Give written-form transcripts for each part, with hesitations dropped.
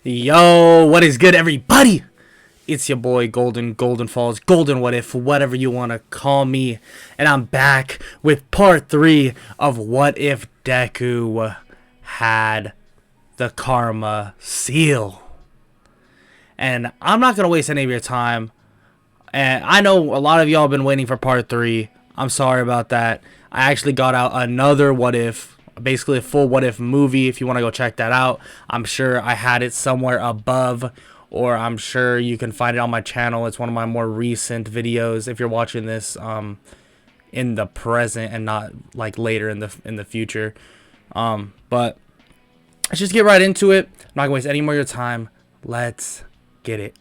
Yo, what is good, everybody? It's your boy Golden Falls, Golden What If, whatever you want to call me. And I'm back with part 3 of What If Deku had the Karma Seal. And I'm not going to waste any of your time. And I know a lot of y'all have been waiting for part 3. I'm sorry about that. I actually got out another What If, basically a full What If movie. If you want to go check that out, I'm sure I had it somewhere above, or I'm sure you can find it on my channel. It's one of my more recent videos if you're watching this in the present and not like later in the future. But let's just get right into it. I'm not gonna waste any more of your time. Let's get it.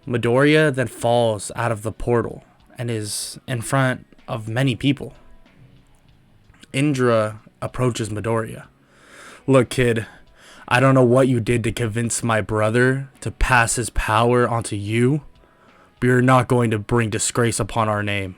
Midoriya then falls out of the portal and is in front of many people. Indra approaches Midoriya. Look, kid, I don't know what you did to convince my brother to pass his power onto you, but you're not going to bring disgrace upon our name.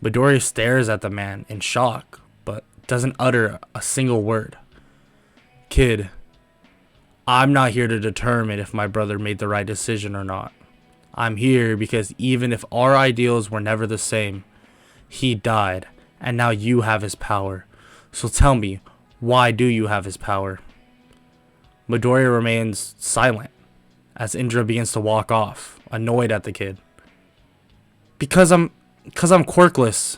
Midoriya stares at the man in shock, but doesn't utter a single word. Kid, I'm not here to determine if my brother made the right decision or not. I'm here because even if our ideals were never the same, he died, and now you have his power. So tell me, why do you have his power? Midoriya remains silent as Indra begins to walk off, annoyed at the kid. Because I'm quirkless.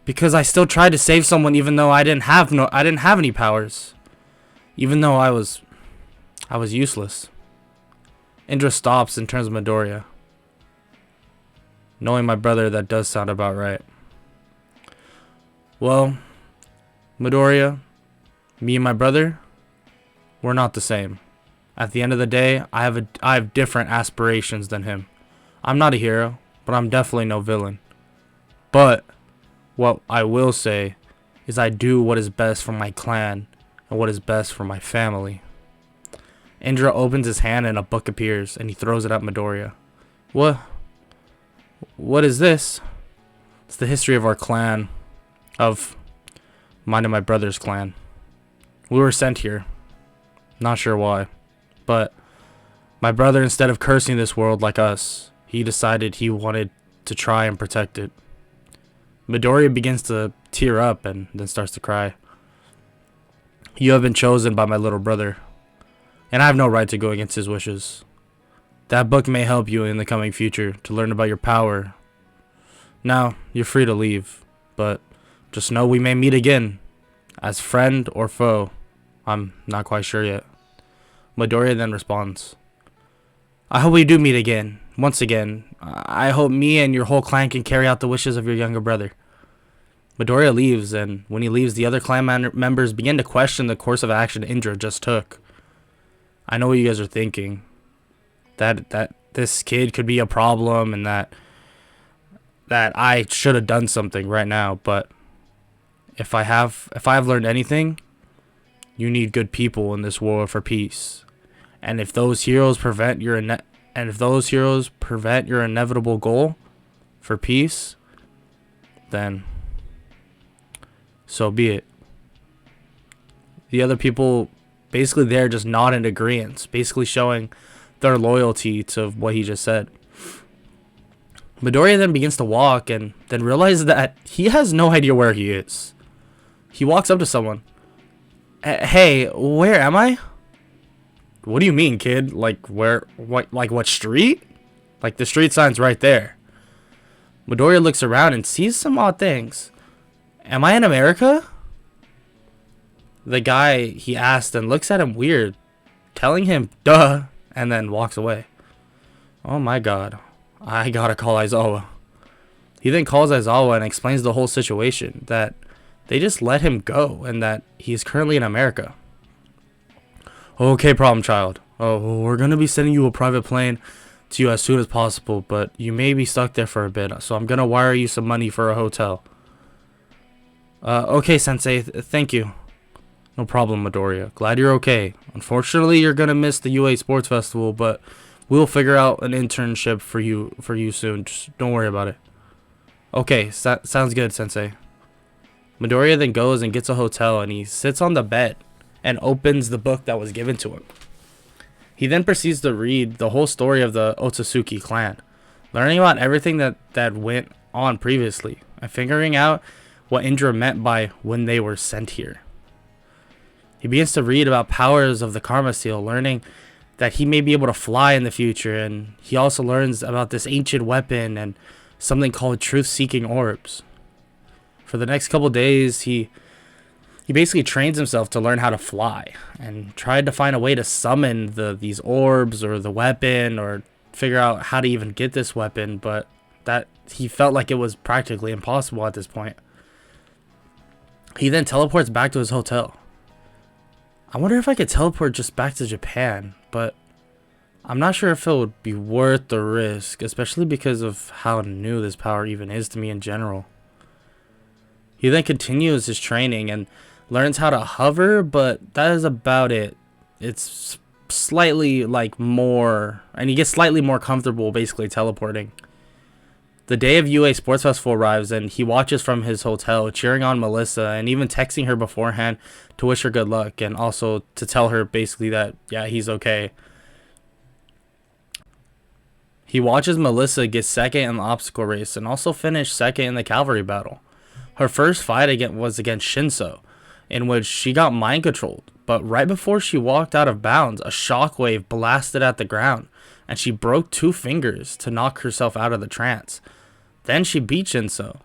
Because I still tried to save someone even though I didn't have any powers. Even though I was useless. Indra stops and turns to Midoriya. Knowing my brother, that does sound about right. Well, Midoriya, me and my brother, we're not the same. At the end of the day, I have different aspirations than him. I'm not a hero, but I'm definitely no villain. But what I will say is I do what is best for my clan and what is best for my family. Indra opens his hand and a book appears and he throws it at Midoriya. What is this? It's the history of our clan, of mine and my brother's clan. We were sent here. Not sure why, but my brother, instead of cursing this world like us, he decided he wanted to try and protect it. Midoriya begins to tear up and then starts to cry. You have been chosen by my little brother, and I have no right to go against his wishes. That book may help you in the coming future to learn about your power. Now, you're free to leave, but just know we may meet again, as friend or foe. I'm not quite sure yet. Midoriya then responds, I hope we do meet again, once again. I hope me and your whole clan can carry out the wishes of your younger brother. Midoriya leaves, and when he leaves, the other clan members begin to question the course of action Indra just took. I know what you guys are thinking. That this kid could be a problem and that I should have done something right now, but if I have learned anything, you need good people in this war for peace. And if those heroes prevent your inevitable goal for peace, then so be it. The other people basically they're just not in agreement, basically showing their loyalty to what he just said. Midoriya then begins to walk and then realizes that he has no idea where he is. He walks up to someone. Hey, where am I? What do you mean, kid? Like where? What street? Like the street sign's right there. Midoriya looks around and sees some odd things. Am I in America? The guy he asked and looks at him weird, telling him duh, and then walks away. Oh my god. I gotta call Aizawa. He then calls Aizawa and explains the whole situation, that they just let him go and that he's currently in America. Okay, problem child. Oh, we're gonna be sending you a private plane to you as soon as possible, but you may be stuck there for a bit, so I'm gonna wire you some money for a hotel. Okay, Sensei, thank you. No problem, Midoriya. Glad you're okay. Unfortunately, you're gonna miss the UA Sports Festival, but we'll figure out an internship for you soon. Just don't worry about it. Okay, sounds good, Sensei. Midoriya then goes and gets a hotel, and he sits on the bed and opens the book that was given to him. He then proceeds to read the whole story of the Otsutsuki clan, learning about everything that went on previously, and figuring out what Indra meant by when they were sent here. He begins to read about powers of the Karma Seal, learning that he may be able to fly in the future, and he also learns about this ancient weapon and something called truth-seeking orbs. For the next couple days, he basically trains himself to learn how to fly, and tried to find a way to summon these orbs or the weapon, or figure out how to even get this weapon, but that he felt like it was practically impossible at this point. He then teleports back to his hotel. I wonder if I could teleport just back to Japan, but I'm not sure if it would be worth the risk, especially because of how new this power even is to me in general. He then continues his training and learns how to hover, but that is about it. It's slightly like more, and he gets slightly more comfortable basically teleporting. The day of UA Sports Festival arrives, and he watches from his hotel, cheering on Melissa and even texting her beforehand to wish her good luck, and also to tell her basically that, yeah, he's okay. He watches Melissa get second in the obstacle race and also finish second in the cavalry battle. Her first fight was against Shinso, in which she got mind controlled, but right before she walked out of bounds, a shockwave blasted at the ground, and she broke 2 fingers to knock herself out of the trance. Then she beat Shinso,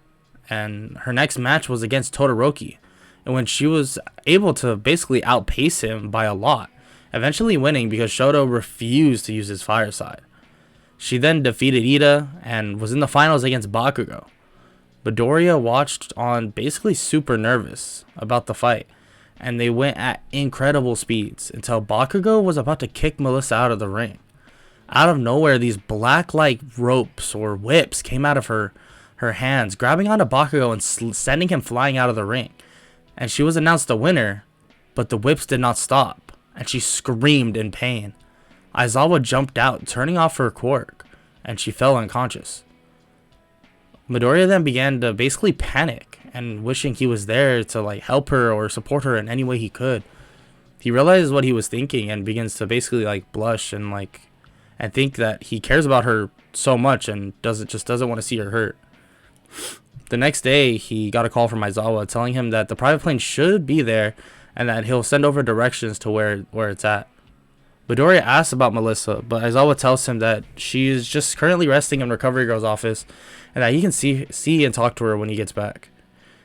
and her next match was against Todoroki, in which she was able to basically outpace him by a lot, eventually winning because Shoto refused to use his fire side. She then defeated Ida and was in the finals against Bakugo. Midoriya watched on, basically super nervous about the fight, and they went at incredible speeds until Bakugo was about to kick Melissa out of the ring. Out of nowhere, these black-like ropes or whips came out of her hands, grabbing onto Bakugo and sending him flying out of the ring. And she was announced the winner, but the whips did not stop, and she screamed in pain. Aizawa jumped out, turning off her quirk, and she fell unconscious. Midoriya then began to basically panic and wishing he was there to like help her or support her in any way he could. He realizes what he was thinking and begins to basically like blush and think that he cares about her so much and doesn't want to see her hurt. The next day, he got a call from Aizawa telling him that the private plane should be there and that he'll send over directions to where it's at. Midoriya asks about Melissa, but Aizawa tells him that she is just currently resting in Recovery Girl's office and that he can see and talk to her when he gets back.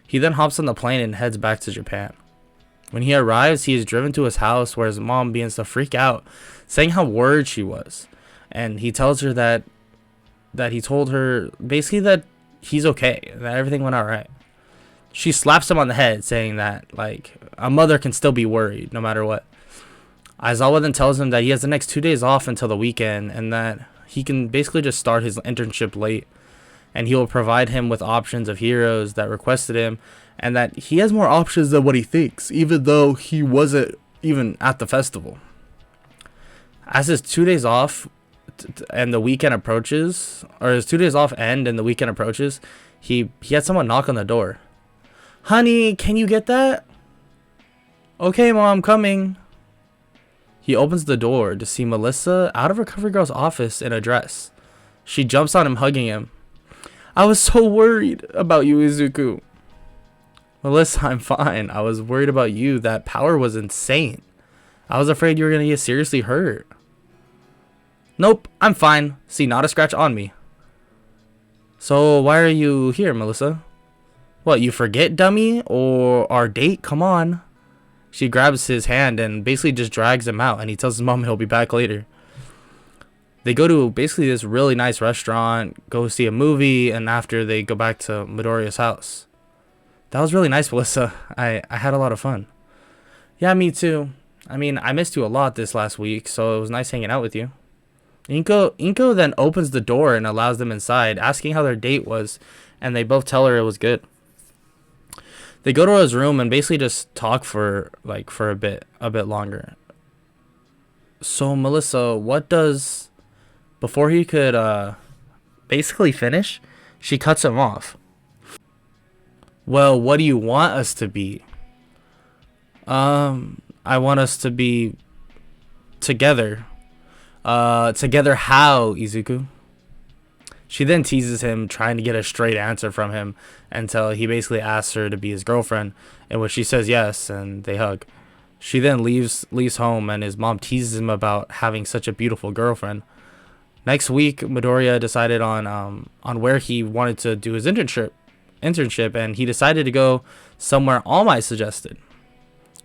He then hops on the plane and heads back to Japan. When he arrives, he is driven to his house where his mom begins to freak out, saying how worried she was. And he tells her that he told her basically that he's okay, that everything went alright. She slaps him on the head, saying that like a mother can still be worried no matter what. Aizawa then tells him that he has the next 2 days off until the weekend and that he can basically just start his internship late, and he will provide him with options of heroes that requested him, and that he has more options than what he thinks, even though he wasn't even at the festival. As his 2 days off and the weekend approaches, or his 2 days off end and the weekend approaches, he had someone knock on the door. "Honey, can you get that?" "Okay, Mom, coming." He opens the door to see Melissa out of Recovery Girl's office in a dress. She jumps on him, hugging him. "I was so worried about you, Izuku." "Melissa, I'm fine. I was worried about you. That power was insane. I was afraid you were going to get seriously hurt." "Nope, I'm fine. See, not a scratch on me." "So why are you here, Melissa?" "What, you forget, dummy? Or our date? Come on." She grabs his hand and basically just drags him out, and he tells his mom he'll be back later. They go to basically this really nice restaurant, go see a movie, and after they go back to Midoriya's house. "That was really nice, Melissa. I had a lot of fun." "Yeah, me too. I mean, I missed you a lot this last week, so it was nice hanging out with you." Inko then opens the door and allows them inside, asking how their date was, and they both tell her it was good. They go to his room and basically just talk for a bit longer. "So Melissa, before he could basically finish, she cuts him off. "Well, what do you want us to be?" I want us to be together. Together how, Izuku? She then teases him, trying to get a straight answer from him, until he basically asks her to be his girlfriend, in which she says yes, and they hug. She then leaves home, and his mom teases him about having such a beautiful girlfriend. Next week, Midoriya decided on where he wanted to do his internship, and he decided to go somewhere All Might suggested.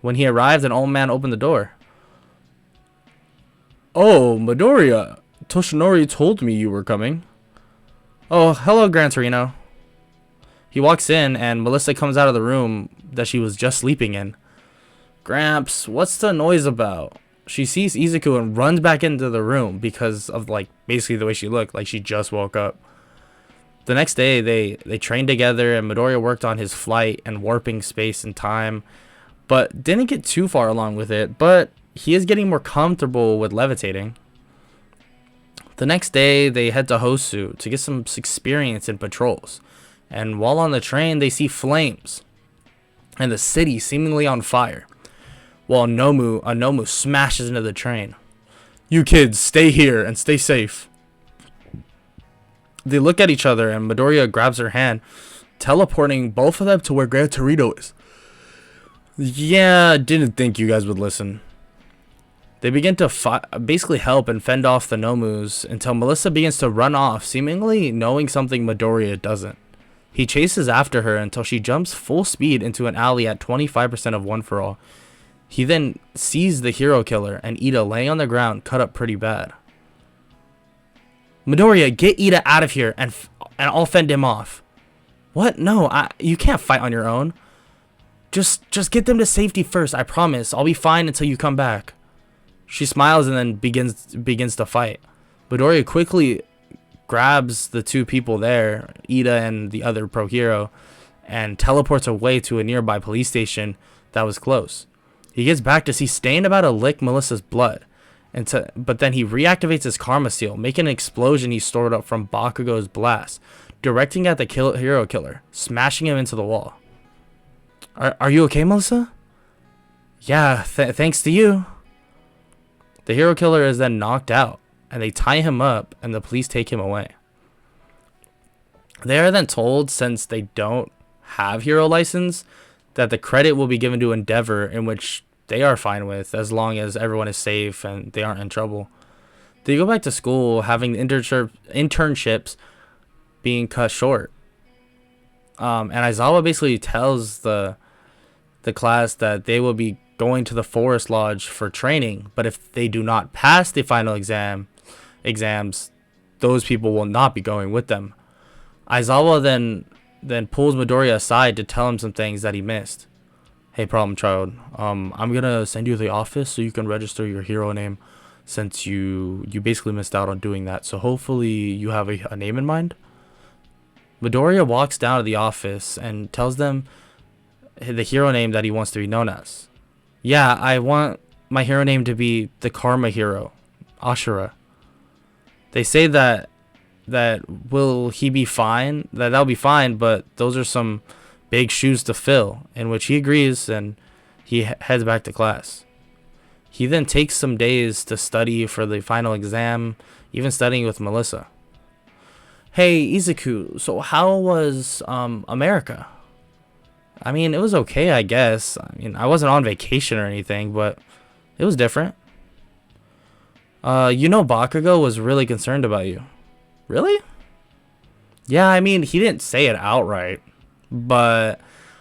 When he arrived, an old man opened the door. "Oh, Midoriya, Toshinori told me you were coming." "Oh, hello, Gran Torino." He walks in, and Melissa comes out of the room that she was just sleeping in. "Gramps, what's the noise about?" She sees Izuku and runs back into the room because of, like, basically the way she looked, like she just woke up. The next day, they trained together, and Midoriya worked on his flight and warping space and time, but didn't get too far along with it, but he is getting more comfortable with levitating. The next day, they head to Hosu to get some experience in patrols, and while on the train, they see flames and the city seemingly on fire, while a Nomu smashes into the train. "You kids, stay here and stay safe." They look at each other, and Midoriya grabs her hand, teleporting both of them to where Gran Torino is. "Yeah, didn't think you guys would listen." They begin to basically help and fend off the Nomus until Melissa begins to run off, seemingly knowing something Midoriya doesn't. He chases after her until she jumps full speed into an alley at 25% of One For All. He then sees the hero killer and Ida laying on the ground, cut up pretty bad. "Midoriya, get Ida out of here and I'll fend him off." "What? No, you can't fight on your own. Just get them to safety first, I promise. I'll be fine until you come back." She smiles and then begins to fight. Midoriya quickly grabs the two people there, Ida and the other pro hero, and teleports away to a nearby police station that was close. He gets back to see Stain about to lick Melissa's blood, but then he reactivates his karma seal, making an explosion he stored up from Bakugo's blast, directing at the hero killer, smashing him into the wall. Are you okay, Melissa?" "Yeah, thanks to you." The hero killer is then knocked out, and they tie him up, and the police take him away. They are then told, since they don't have hero license, that the credit will be given to Endeavor, in which they are fine with, as long as everyone is safe and they aren't in trouble. They go back to school, having the internships being cut short. And Aizawa basically tells the class that they will be going to the Forest Lodge for training, but if they do not pass the final exams, those people will not be going with them. Aizawa then pulls Midoriya aside to tell him some things that he missed. "Hey, problem child, I'm gonna send you to the office so you can register your hero name, since you basically missed out on doing that, so hopefully you have a name in mind." Midoriya walks down to the office and tells them the hero name that he wants to be known as. "Yeah, I want my hero name to be the Karma Hero, Ashura." They say that will he be fine? That'll be fine, but those are some big shoes to fill, in which he agrees, and he heads back to class. He then takes some days to study for the final exam, even studying with Melissa. "Hey, Izuku, so how was America?" "I mean, it was okay, I guess. I mean, I wasn't on vacation or anything, but it was different." Bakugo was really concerned about you." "Really?" "Yeah, I mean, he didn't say it outright, but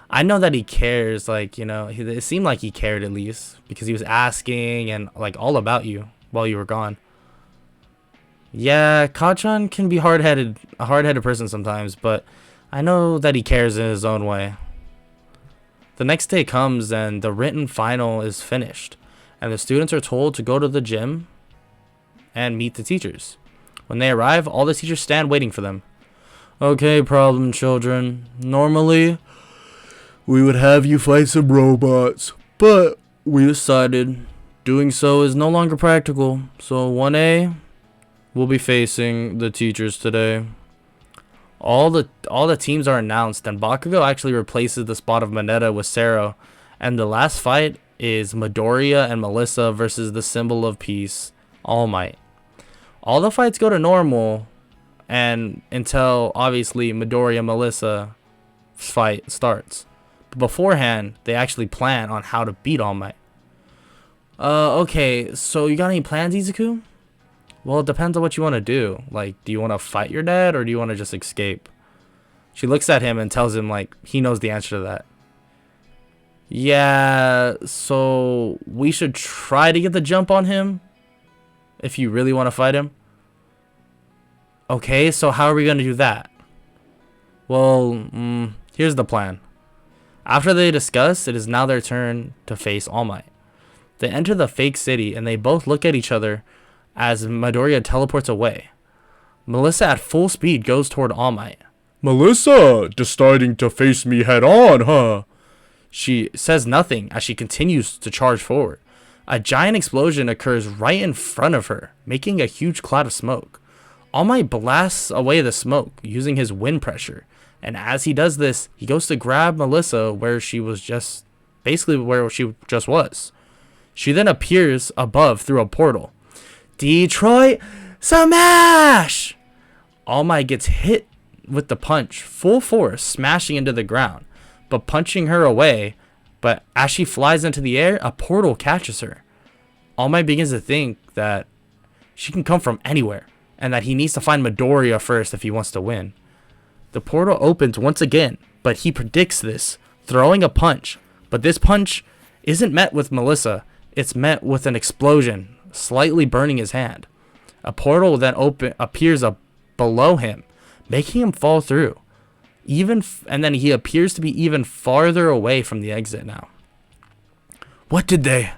I know that he cares. Like, it seemed like he cared at least, because he was asking and, like, all about you while you were gone." "Yeah, Kachan can be a hard-headed person sometimes, but I know that he cares in his own way." The next day comes, and the written final is finished, and the students are told to go to the gym and meet the teachers. When they arrive, all the teachers stand waiting for them. "Okay, problem children. Normally, we would have you fight some robots, but we decided doing so is no longer practical, so 1A will be facing the teachers today." All the teams are announced, and Bakugo actually replaces the spot of Mineta with Sero, and the last fight is Midoriya and Melissa versus the symbol of peace, All Might. All the fights go to normal, and until obviously Midoriya and Melissa fight starts. But beforehand, they actually plan on how to beat All Might. Okay, so you got any plans, Izuku? Well, it depends on what you want to do. Like, do you want to fight your dad, or do you want to just escape? She looks at him and tells him, like, he knows the answer to that. Yeah, so we should try to get the jump on him if you really want to fight him. Okay, so how are we going to do that? Well, here's the plan. After they discuss, it is now their turn to face All Might. They enter the fake city, and they both look at each other as Midoriya teleports away. Melissa at full speed goes toward All Might. Melissa, deciding to face me head on, huh? She says nothing as she continues to charge forward. A giant explosion occurs right in front of her, making a huge cloud of smoke. All Might blasts away the smoke using his wind pressure, and as he does this, he goes to grab Melissa where she was just was. She then appears above through a portal. Detroit Smash! All Might gets hit with the punch, full force, smashing into the ground, but punching her away. But as she flies into the air, a portal catches her. All Might begins to think that she can come from anywhere, and that he needs to find Midoriya first if he wants to win. The portal opens once again, but he predicts this, throwing a punch. But this punch isn't met with Melissa, it's met with an explosion, slightly burning his hand. A portal then appears below him, making him fall through. And then he appears to be even farther away from the exit now. What did they?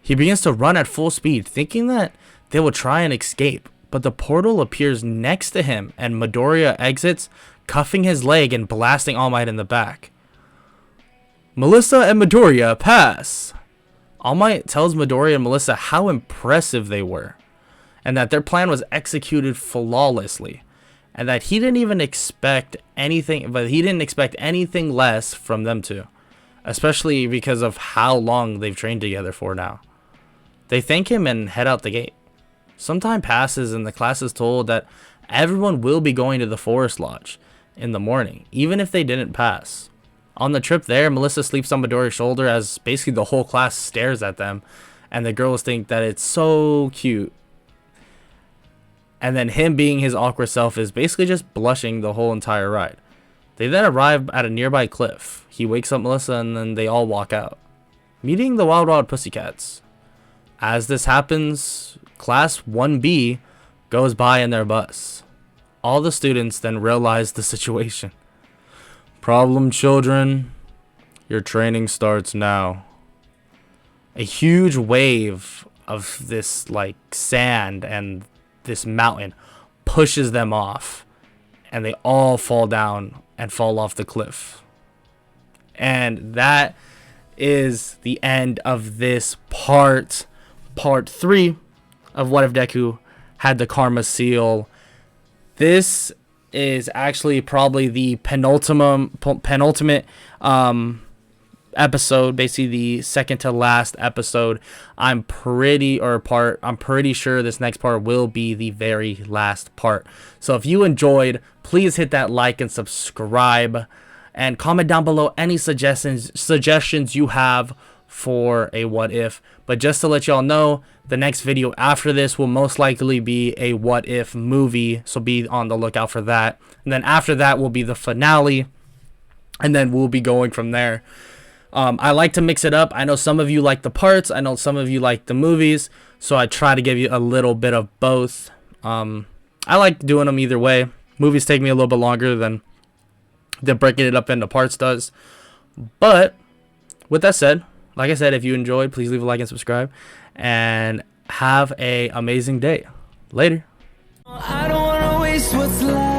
He begins to run at full speed, thinking that they will try and escape. But the portal appears next to him, and Midoriya exits, cuffing his leg and blasting All Might in the back. Melissa and Midoriya pass. All Might tells Midoriya and Melissa how impressive they were, and that their plan was executed flawlessly, and that he didn't expect anything less from them two, especially because of how long they've trained together for now. They thank him and head out the gate. Some time passes and the class is told that everyone will be going to the forest lodge in the morning, even if they didn't pass. On the trip there, Melissa sleeps on Midoriya's shoulder as basically the whole class stares at them, and the girls think that it's so cute. And then him being his awkward self is basically just blushing the whole entire ride. They then arrive at a nearby cliff. He wakes up Melissa and then they all walk out, meeting the Wild Wild Pussycats. As this happens, Class 1B goes by in their bus. All the students then realize the situation. Problem children, your training starts now. A huge wave of this like sand and this mountain pushes them off, and they all fall down and fall off the cliff. And that is the end of this part 3 of What If Deku Had the Karma Seal. This is actually probably the penultimate episode, basically the second to last episode. I'm pretty sure this next part will be the very last part. So if you enjoyed, please hit that like and subscribe, and comment down below any suggestions you have for a what if. But just to let y'all know, the next video after this will most likely be a what if movie, so be on the lookout for that. And then after that will be the finale, and then we'll be going from there. I like to mix it up. I know some of you like the parts, I know some of you like the movies, so I try to give you a little bit of both. I like doing them either way. Movies take me a little bit longer than breaking it up into parts does. But with that said, like I said, if you enjoyed, please leave a like and subscribe, and have an amazing day. Later. I don't wanna waste what's left.